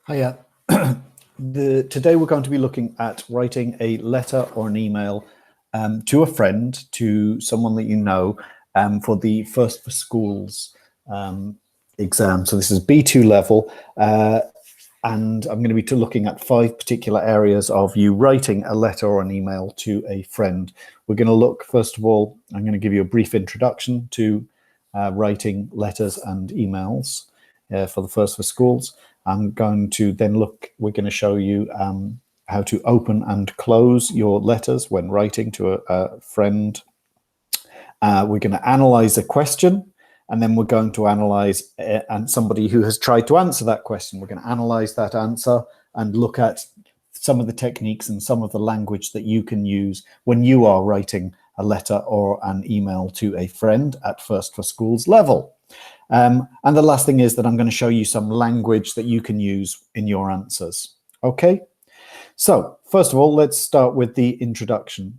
Hiya. Today we're going to be looking at writing a letter or an email to a friend, to someone that you know, for the First for Schools exam. So this is B2 level, and I'm going to be looking at 5 particular areas of you writing a letter or an email to a friend. We're going to look, first of all, I'm going to give you a brief introduction to writing letters and emails for the First for Schools. I'm going to then we're going to show you how to open and close your letters when writing to a friend. We're going to analyze a question, and then we're going to analyze and somebody who has tried to answer that question. We're going to analyze that answer and look at some of the techniques and some of the language that you can use when you are writing a letter or an email to a friend at First for Schools level. And the last thing is that I'm going to show you some language that you can use in your answers. Okay, so first of all, let's start with the introduction.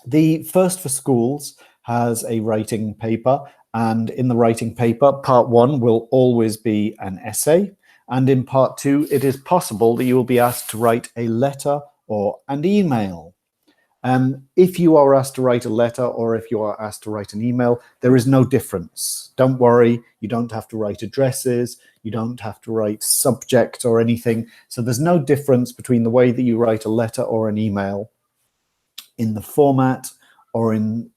The First for Schools has a writing paper, and in the writing paper, part 1 will always be an essay, and in part 2 it is possible that you will be asked to write a letter or an email. If you are asked to write a letter or if you are asked to write an email, there is no difference. Don't worry, you don't have to write addresses, you don't have to write subject or anything. So there's no difference between the way that you write a letter or an email in the format or in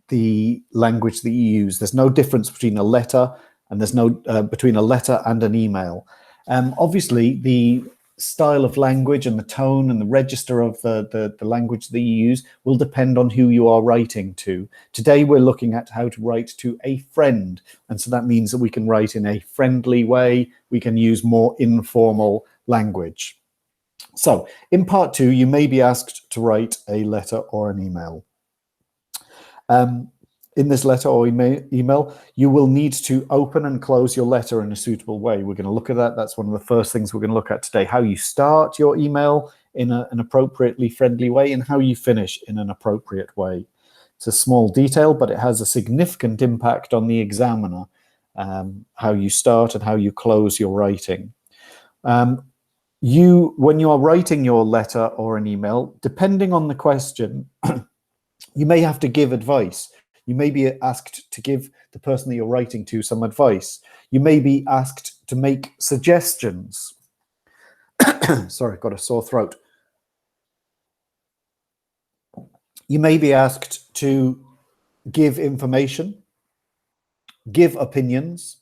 the language that you use. There's no difference between a letter and there's no between a letter and an email. Obviously, the style of language and the tone and the register of the language that you use will depend on who you are writing to. Today we're looking at how to write to a friend, and so that means that we can write in a friendly way, we can use more informal language. So in part 2 you may be asked to write a letter or an email. In this letter or email, you will need to open and close your letter in a suitable way. We're going to look at that. That's one of the first things we're going to look at today, how you start your email in an appropriately friendly way and how you finish in an appropriate way. It's a small detail, but it has a significant impact on the examiner, how you start and how you close your writing. When you are writing your letter or an email, depending on the question, you may have to give advice. You may be asked to give the person that you're writing to some advice. You may be asked to make suggestions. Sorry, I've got a sore throat. You may be asked to give information, give opinions,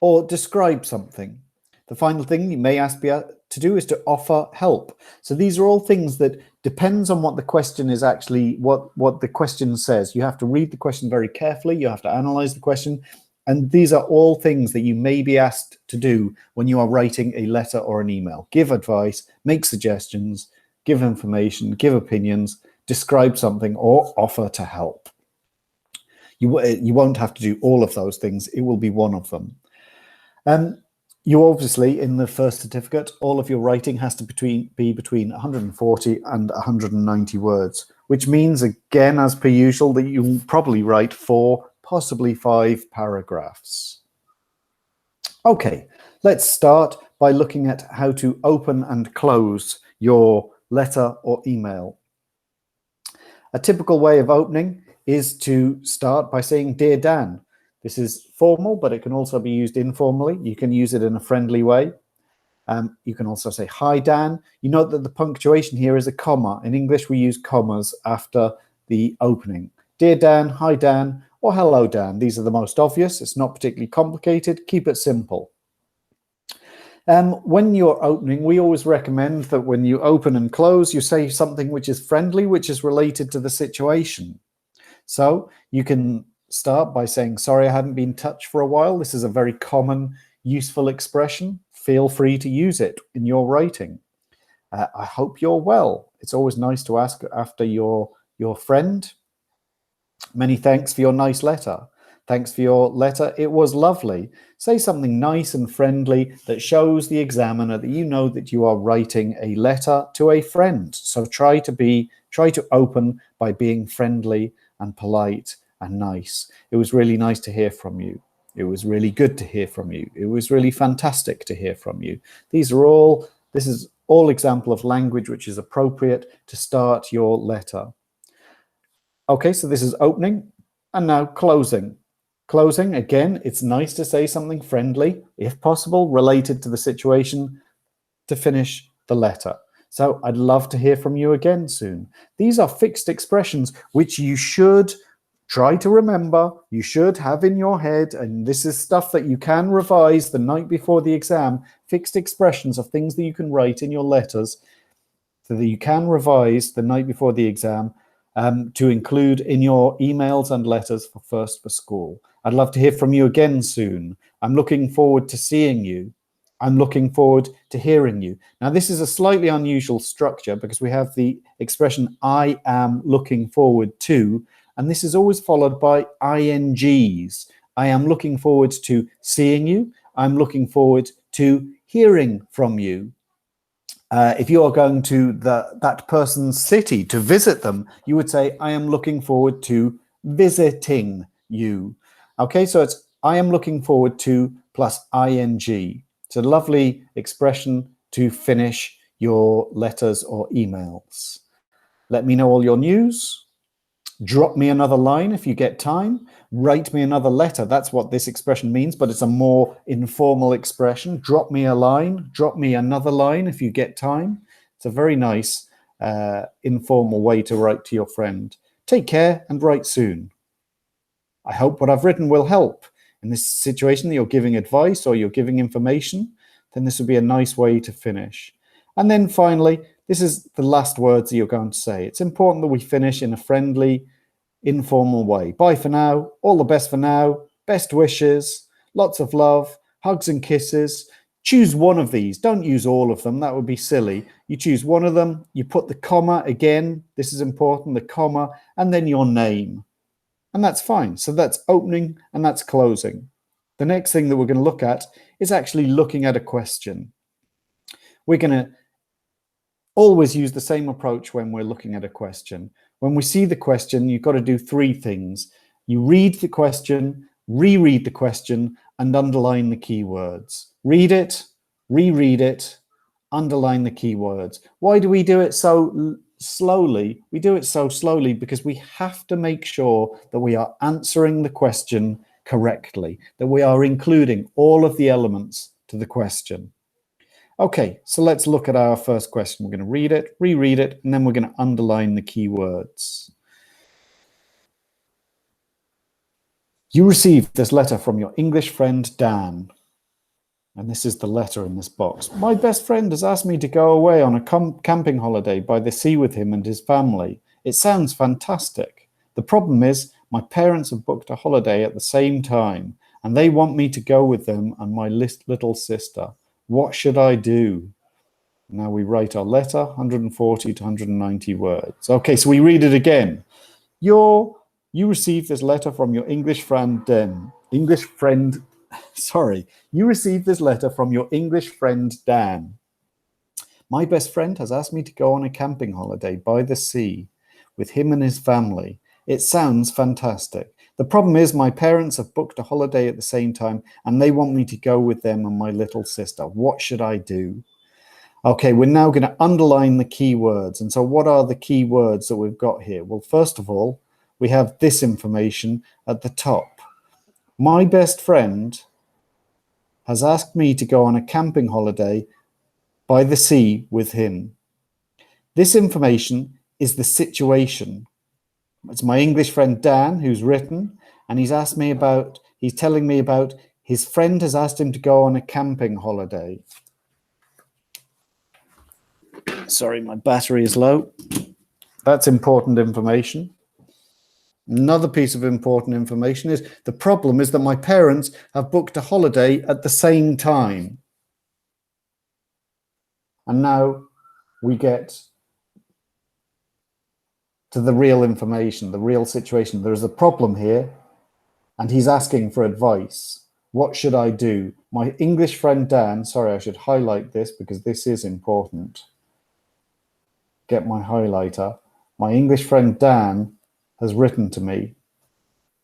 or describe something. The final thing you may ask to do is to offer help. So these are all things that depends on what the question is actually, what the question says. You have to read the question very carefully. You have to analyze the question. And these are all things that you may be asked to do when you are writing a letter or an email. Give advice, make suggestions, give information, give opinions, describe something, or offer to help. You won't have to do all of those things. It will be one of them. You obviously, in the first certificate, all of your writing has to be between 140 and 190 words, which means, again, as per usual, that you'll probably write 4, possibly 5 paragraphs. Okay, let's start by looking at how to open and close your letter or email. A typical way of opening is to start by saying, "Dear Dan." This is formal, but it can also be used informally. You can use it in a friendly way. You can also say, "Hi, Dan." You note that the punctuation here is a comma. In English, we use commas after the opening. "Dear Dan," "Hi, Dan," or "Hello, Dan." These are the most obvious. It's not particularly complicated. Keep it simple. When you're opening, we always recommend that when you open and close, you say something which is friendly, which is related to the situation. So you can start by saying, "Sorry, I hadn't been in touch for a while." This is a very common, useful expression. Feel free to use it in your writing. "I hope you're well." It's always nice to ask after your friend. "Many thanks for your nice letter." "Thanks for your letter. It was lovely." Say something nice and friendly that shows the examiner that you know that you are writing a letter to a friend. So try to open by being friendly and polite and nice. "It was really nice to hear from you." It was really good to hear from you. It was really fantastic to hear from you. This is all example of language which is appropriate to start your letter. Okay, so this is opening, and now closing. Closing, again, it's nice to say something friendly, if possible, related to the situation to finish the letter. So I'd love to hear from you again soon. These are fixed expressions which you should try to remember, you should have in your head, and this is stuff that you can revise the night before the exam. Fixed expressions are things that you can write in your letters so that you can revise the night before the exam to include in your emails and letters for First for School. I'd love to hear from you again soon. I'm looking forward to seeing you. I'm looking forward to hearing you. Now, this is a slightly unusual structure because we have the expression I am looking forward to, and this is always followed by INGs. I am looking forward to seeing you. I'm looking forward to hearing from you. If you are going to that person's city to visit them, you would say, I am looking forward to visiting you. Okay, so it's I am looking forward to plus ING. It's a lovely expression to finish your letters or emails. Let me know all your news. Drop me another line if you get time. Write me another letter. That's what this expression means, but it's a more informal expression. Drop me a line. Drop me another line if you get time. It's a very nice informal way to write to your friend. Take care and write soon. I hope what I've written will help. In this situation that you're giving advice or you're giving information, then this would be a nice way to finish. And then finally, this is the last words that you're going to say. It's important that we finish in a friendly, informal way. Bye for now. All the best for now. Best wishes. Lots of love. Hugs and kisses. Choose one of these. Don't use all of them. That would be silly. You choose one of them. You put the comma again. This is important, the comma, and then your name. And that's fine. So that's opening and that's closing. The next thing that we're going to look at is actually looking at a question. We're going to always use the same approach when we're looking at a question. When we see the question, you've got to do three things. You read the question, reread the question, and underline the keywords. Read it, reread it, underline the keywords. Why do we do it so slowly? We do it so slowly because we have to make sure that we are answering the question correctly, that we are including all of the elements to the question. Okay, so let's look at our first question. We're going to read it, reread it, and then we're going to underline the keywords. You received this letter from your English friend, Dan. And this is the letter in this box. My best friend has asked me to go away on a camping holiday by the sea with him and his family. It sounds fantastic. The problem is my parents have booked a holiday at the same time, and they want me to go with them and my little sister. What should I do? Now we write our letter, 140 to 190 words. Okay, so we read it again. You received this letter from your English friend, You received this letter from your English friend, Dan. My best friend has asked me to go on a camping holiday by the sea with him and his family. It sounds fantastic. The problem is my parents have booked a holiday at the same time and they want me to go with them and my little sister. What should I do? Okay, we're now going to underline the key words. And so what are the key words that we've got here? Well, first of all, we have this information at the top. My best friend has asked me to go on a camping holiday by the sea with him. This information is the situation. It's my English friend Dan who's written, and he's telling me about his friend has asked him to go on a camping holiday. Sorry, my battery is low. That's important information. Another piece of important information is the problem is that my parents have booked a holiday at the same time. And now we get to the real information, the real situation. There's a problem here, and he's asking for advice. What should I do? My English friend Dan, sorry, I should highlight this because this is important. Get my highlighter. My English friend Dan has written to me,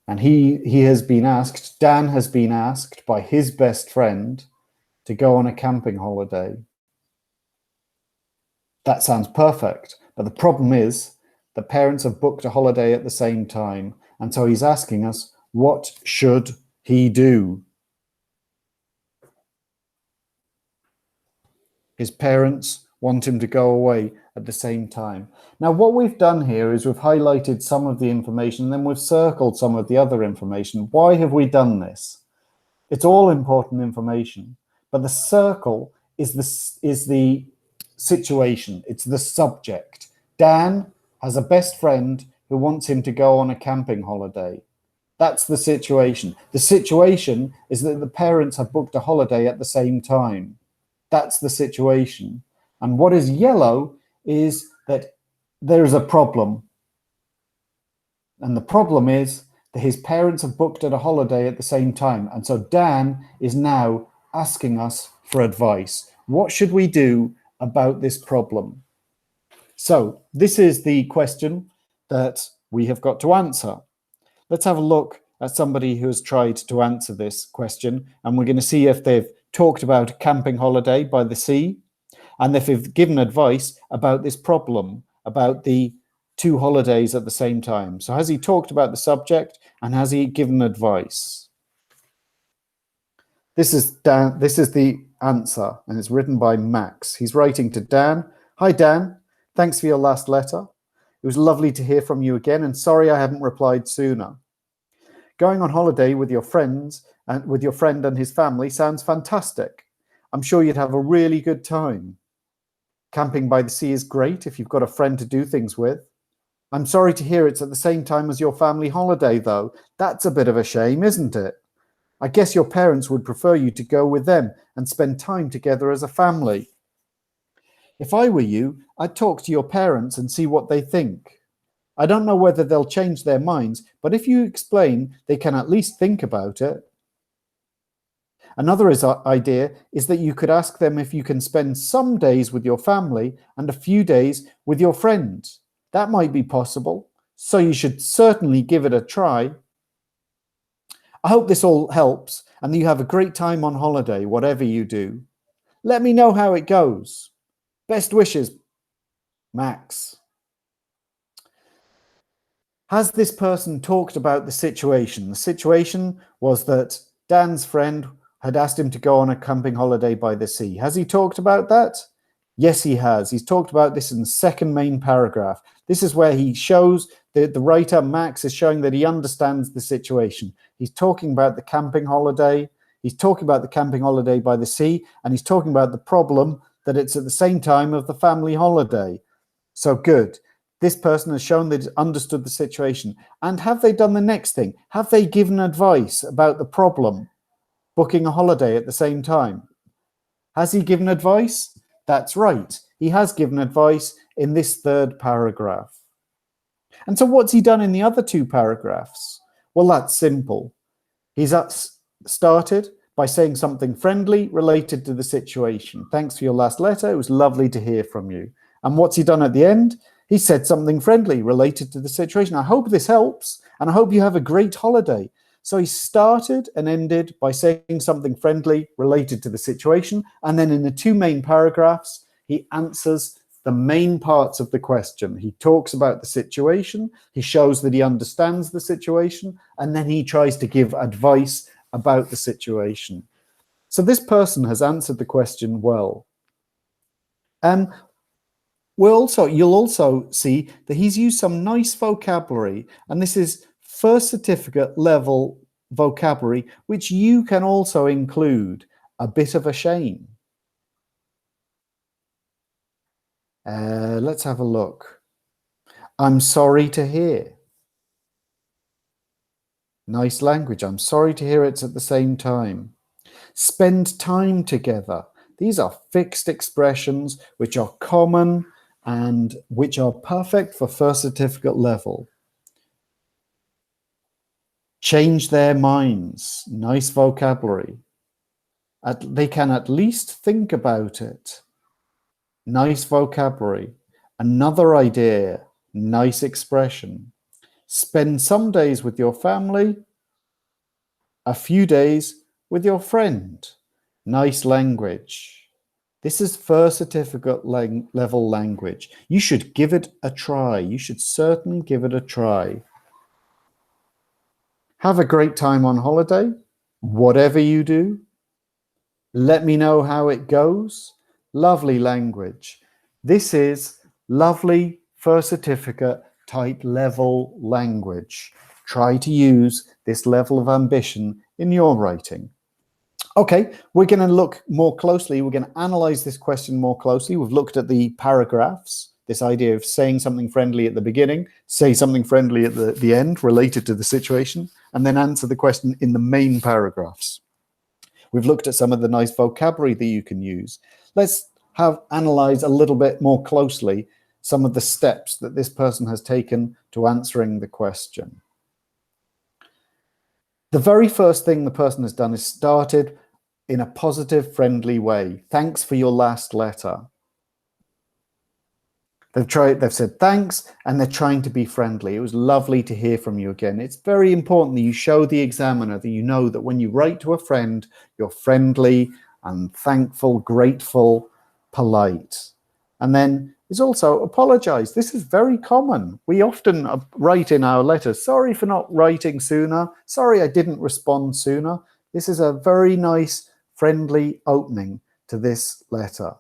And he has been asked, Dan has been asked by his best friend to go on a camping holiday. That sounds perfect, but the problem is the parents have booked a holiday at the same time, and so he's asking us, what should he do? His parents want him to go away at the same time. Now, what we've done here is we've highlighted some of the information, and then we've circled some of the other information. Why have we done this? It's all important information, but the circle is the situation. It's the subject. Dan has a best friend who wants him to go on a camping holiday. That's the situation. The situation is that the parents have booked a holiday at the same time. That's the situation. And what is yellow is that there is a problem. And the problem is that his parents have booked at a holiday at the same time. And so Dan is now asking us for advice. What should we do about this problem? So this is the question that we have got to answer. Let's have a look at somebody who has tried to answer this question. And we're going to see if they've talked about a camping holiday by the sea, and if they've given advice about this problem, about the two holidays at the same time. So has he talked about the subject, and has he given advice? This is Dan. This is the answer, and it's written by Max. He's writing to Dan. Hi, Dan. Thanks for your last letter. It was lovely to hear from you again, and sorry I haven't replied sooner. Going on holiday with your friends and with your friend and his family sounds fantastic. I'm sure you'd have a really good time. Camping by the sea is great if you've got a friend to do things with. I'm sorry to hear it's at the same time as your family holiday, though. That's a bit of a shame, isn't it? I guess your parents would prefer you to go with them and spend time together as a family. If I were you, I'd talk to your parents and see what they think. I don't know whether they'll change their minds, but if you explain, they can at least think about it. Another idea is that you could ask them if you can spend some days with your family and a few days with your friends. That might be possible, so you should certainly give it a try. I hope this all helps and that you have a great time on holiday, whatever you do. Let me know how it goes. Best wishes, Max. Has this person talked about the situation? The situation was that Dan's friend had asked him to go on a camping holiday by the sea. Has he talked about that? Yes, he has. He's talked about this in the second main paragraph. This is where he shows, the writer, Max, is showing that he understands the situation. He's talking about the camping holiday. He's talking about the camping holiday by the sea, and he's talking about the problem that it's at the same time of the family holiday. So good. This person has shown that he's understood the situation. And have they done the next thing? Have they given advice about the problem? Booking a holiday at the same time. Has he given advice? That's right. He has given advice in this third paragraph. And so what's he done in the other two paragraphs? Well, that's simple. He's started by saying something friendly related to the situation. Thanks for your last letter. It was lovely to hear from you. And what's he done at the end? He said something friendly related to the situation. I hope this helps, and I hope you have a great holiday. So he started and ended by saying something friendly related to the situation. And then in the two main paragraphs, he answers the main parts of the question. He talks about the situation. He shows that he understands the situation. And then he tries to give advice about the situation. So this person has answered the question well. You'll also see that he's used some nice vocabulary, and this is first certificate level vocabulary, which you can also include. A bit of a shame. Let's have a look. I'm sorry to hear. Nice language. I'm sorry to hear it's at the same time. Spend time together. These are fixed expressions which are common and which are perfect for first certificate level. Change their minds. Nice vocabulary. They can at least think about it. Nice vocabulary. Another idea. Nice expression. spend some days with your family, a few days with your friend. Nice language. This is first certificate level language. You should give it a try. You should certainly give it a try. Have a great time on holiday, whatever you do. Let me know how it goes. Lovely language. This is lovely first certificate type level language. Try to use this level of ambition in your writing. Okay, we're going to look more closely. We're going to analyze this question more closely. We've looked at the paragraphs, this idea of saying something friendly at the beginning, say something friendly at the end related to the situation, and then answer the question in the main paragraphs. We've looked at some of the nice vocabulary that you can use. Let's analyze a little bit more closely some of the steps that this person has taken to answering the question. The very first thing the person has done is started in a positive, friendly way. Thanks for your last letter. They've said thanks, and they're trying to be friendly. It was lovely to hear from you again. It's very important that you show the examiner that you know that when you write to a friend, you're friendly and thankful, grateful, polite. And then it's also apologize. This is very common. We often write in our letters, sorry for not writing sooner. Sorry I didn't respond sooner. This is a very nice, friendly opening to this letter.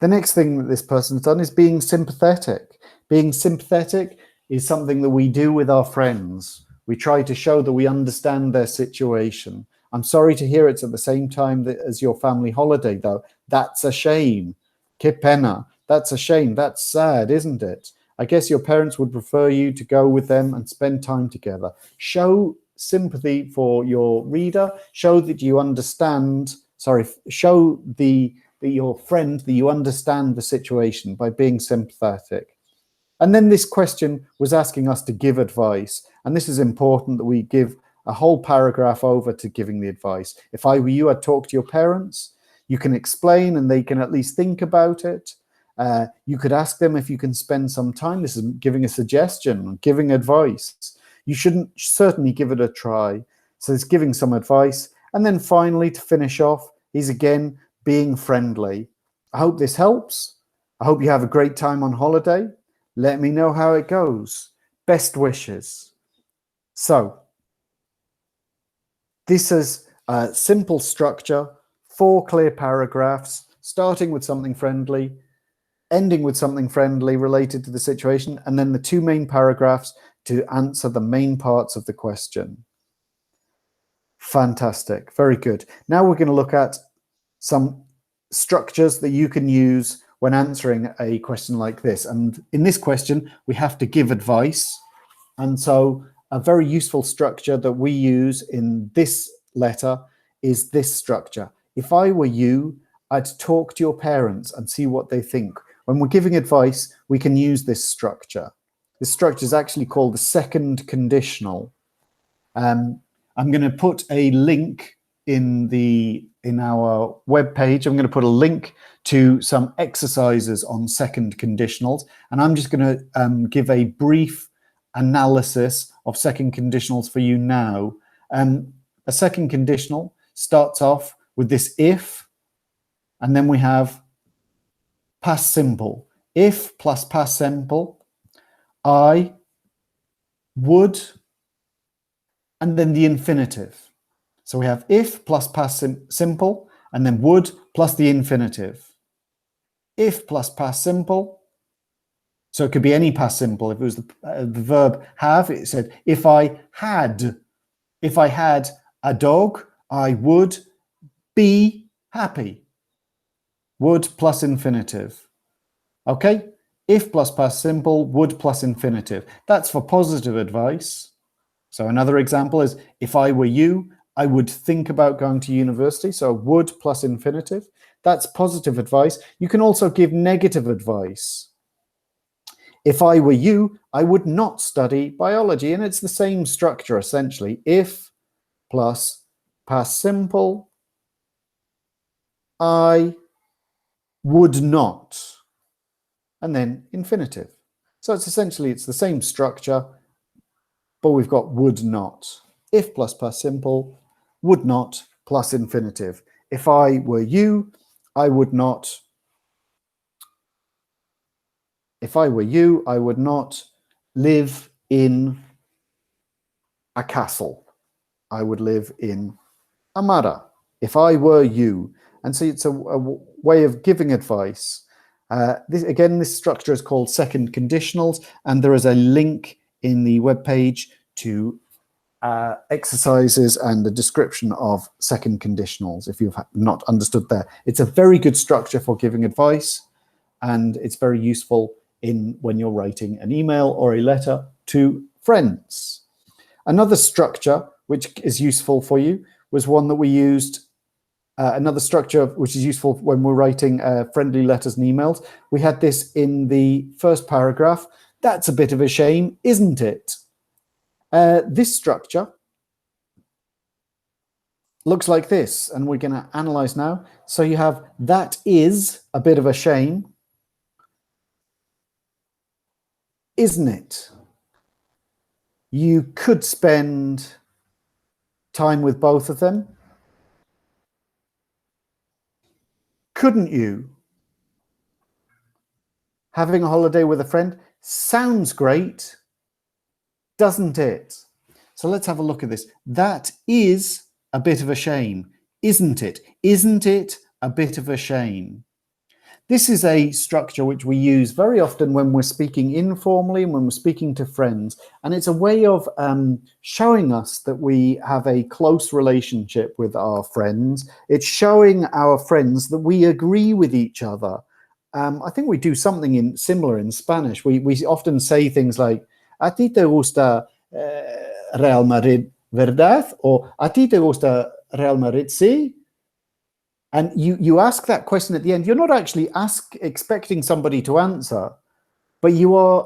The next thing that this person's done is being sympathetic. Being sympathetic is something that we do with our friends. We try to show that we understand their situation. I'm sorry to hear it's at the same time as your family holiday, though. That's a shame. Que pena. That's a shame. That's sad, isn't it? I guess your parents would prefer you to go with them and spend time together. Show sympathy for your reader. Show that you understand. Show your friend that you understand the situation by being sympathetic. And then this question was asking us to give advice. And this is important that we give a whole paragraph over to giving the advice. If I were you, I'd talk to your parents. You can explain and they can at least think about it. You could ask them if you can spend some time. This is giving a suggestion, giving advice. You shouldn't certainly give it a try. So it's giving some advice. And then finally, to finish off, is again being friendly. I hope this helps. I hope you have a great time on holiday. Let me know how it goes. Best wishes. So this is a simple structure, 4 clear paragraphs, starting with something friendly, ending with something friendly related to the situation, and then the 2 main paragraphs to answer the main parts of the question. Fantastic. Very good. Now we're going to look at some structures that you can use when answering a question like this. And in this question, we have to give advice. And so a very useful structure that we use in this letter is this structure. If I were you, I'd talk to your parents and see what they think. When we're giving advice, we can use this structure. This structure is actually called the second conditional. I'm going to put a link in our web page. I'm going to put a link to some exercises on second conditionals, and I'm just going to give a brief analysis of second conditionals for you now. A second conditional starts off with this if, and then we have past simple. If plus past simple, I would, and then the infinitive. So we have if plus past simple, and then would plus the infinitive. If plus past simple, so it could be any past simple. If it was the verb have, it said, if I had a dog, I would be happy. Would plus infinitive. Okay? If plus past simple, would plus infinitive. That's for positive advice. So another example is, if I were you, I would think about going to university. So would plus infinitive. That's positive advice. You can also give negative advice. If I were you, I would not study biology. And it's the same structure, essentially. If plus past simple, I would not. And then infinitive. So it's essentially, it's the same structure, but we've got would not. If plus simple, would not plus infinitive. If I were you, I would not. If I were you, I would not live in a castle. I would live in Amara. If I were you. And so it's a way of giving advice. This structure is called second conditionals, and there is a link in the webpage to exercises and a description of second conditionals if you've not understood that. It's a very good structure for giving advice, and it's very useful when you're writing an email or a letter to friends. Another structure which is useful for you was one that we used, another structure which is useful when we're writing friendly letters and emails. We had this in the first paragraph. That's a bit of a shame, isn't it? This structure looks like this, and we're going to analyze now. So you have, that is a bit of a shame, isn't it? You could spend time with both of them. Couldn't you? Having a holiday with a friend sounds great, doesn't it? So let's have a look at this. That is a bit of a shame, isn't it? Isn't it a bit of a shame? This is a structure which we use very often when we're speaking informally and when we're speaking to friends. And it's a way of showing us that we have a close relationship with our friends. It's showing our friends that we agree with each other. I think we do something similar in Spanish. We often say things like, "A ti te gusta Real Madrid, verdad?" Or "A ti te gusta Real Madrid, sí?" And you ask that question at the end. You're not actually expecting somebody to answer, but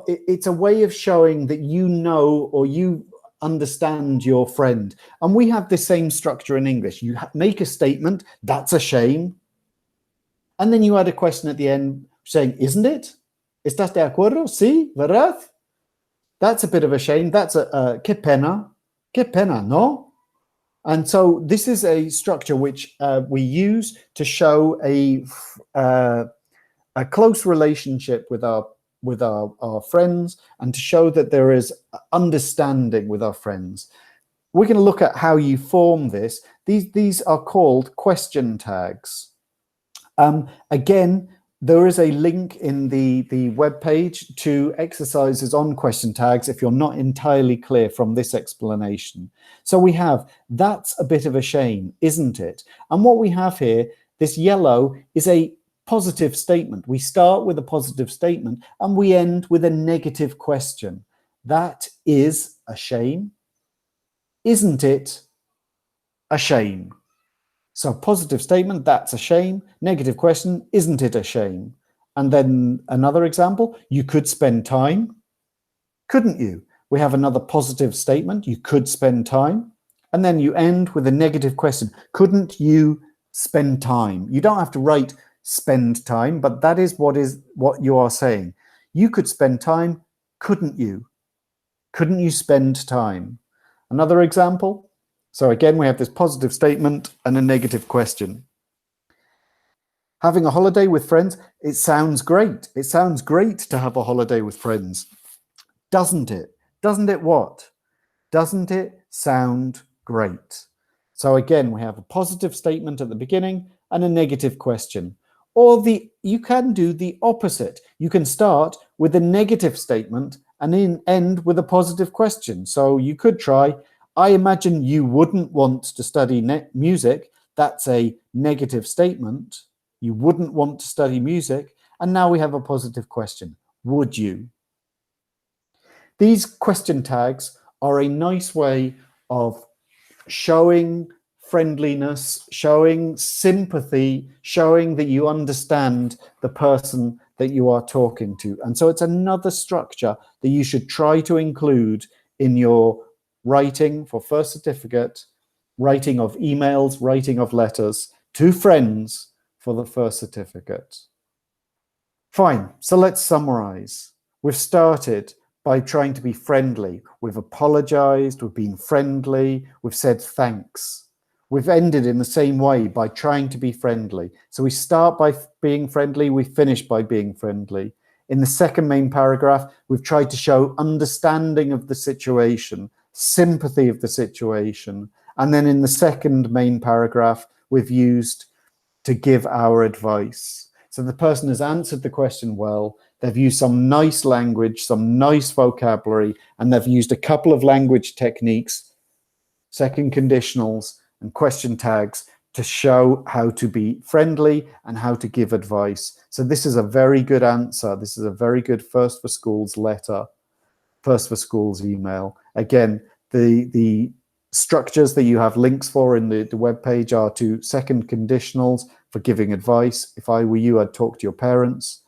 it's a way of showing that you know or you understand your friend. And we have the same structure in English. You make a statement, that's a shame. And then you add a question at the end saying, isn't it? ¿Estás de acuerdo? Sí, ¿verdad? That's a bit of a shame. That's qué pena, ¿no? And so this is a structure which we use to show a close relationship with our friends, and to show that there is understanding with our friends. We're going to look at how you form this. These are called question tags. Again, there is a link in the webpage to exercises on question tags if you're not entirely clear from this explanation. So we have, that's a bit of a shame, isn't it? And what we have here, this yellow, is a positive statement. We start with a positive statement and we end with a negative question. That is a shame, isn't it a shame? So positive statement, that's a shame. Negative question, isn't it a shame? And then another example, you could spend time, couldn't you? We have another positive statement, you could spend time. And then you end with a negative question, couldn't you spend time? You don't have to write spend time, but that is what you are saying. You could spend time, couldn't you? Couldn't you spend time? Another example. So again, we have this positive statement and a negative question. Having a holiday with friends, it sounds great. It sounds great to have a holiday with friends. Doesn't it? Doesn't it what? Doesn't it sound great? So again, we have a positive statement at the beginning and a negative question. Or you can do the opposite. You can start with a negative statement and then end with a positive question. So you could try, I imagine you wouldn't want to study music. That's a negative statement. You wouldn't want to study music. And now we have a positive question. Would you? These question tags are a nice way of showing friendliness, showing sympathy, showing that you understand the person that you are talking to. And so it's another structure that you should try to include in your writing for first certificate, writing of emails, writing of letters to friends for the first certificate. Fine, so let's summarize. We've started by trying to be friendly. We've apologized, we've been friendly, we've said thanks. We've ended in the same way by trying to be friendly. So we start by being friendly, we finish by being friendly. In the second main paragraph, we've tried to show understanding of the situation, sympathy of the situation. And then in the second main paragraph, we've used to give our advice. So the person has answered the question well, they've used some nice language, some nice vocabulary, and they've used a couple of language techniques, second conditionals and question tags, to show how to be friendly and how to give advice. So this is a very good answer. This is a very good First for Schools letter, First for Schools email. Again, the structures that you have links for in the web page are to second conditionals for giving advice. If I were you, I'd talk to your parents,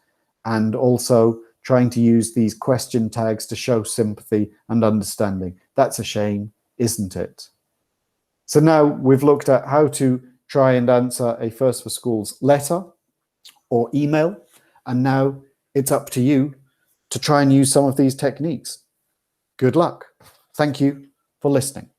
and also trying to use these question tags to show sympathy and understanding. That's a shame, isn't it? So now we've looked at how to try and answer a First for Schools letter or email, and now it's up to you to try and use some of these techniques. Good luck. Thank you for listening.